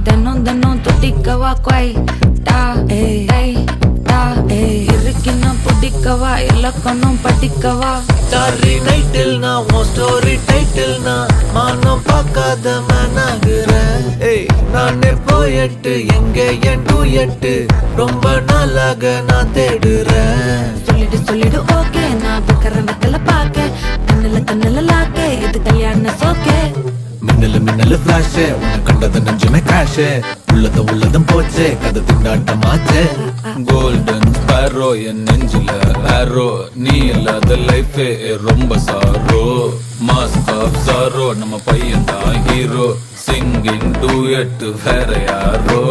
தினம் தினம் துடிக்கவா குவை டா ஏய் டா இருக்குன்னா பிடிக்கவா இலக்கணம் படிக்கவா ஸ்டாரி டைட்டில் நான் உன் ஸ்டோரி டைட்டில் நான் மானம் பார்க்காத மேனாகிறேன். நானே போயட்டு எங்க என் டூயட்டு ரொம்ப நாளாக நான் தேடுறேன். சொல்லிடு ஓகே நான் வைக்கிற வெத்தல பாக்க கண்ணுல லாக்கே இது கல்யாண சோக்கே மின்னலு ஃபிளாஷ் உன்னை கண்டது நெஞ்சுமே கிராஷ் உள்ளதும் போச்சே கதை திண்டாட்டமாச்சே. கோல்டன் ஸ்பேரோ என் நெஞ்சில ஆரோ நீ இல்லாத லைஃபே ரொம்ப சாரோ மாஸ்க் ஆஃப் சாரோ நம்ம பையன் தான் ஹீரோ சிங்கிங் டூயட் வேற யாரோ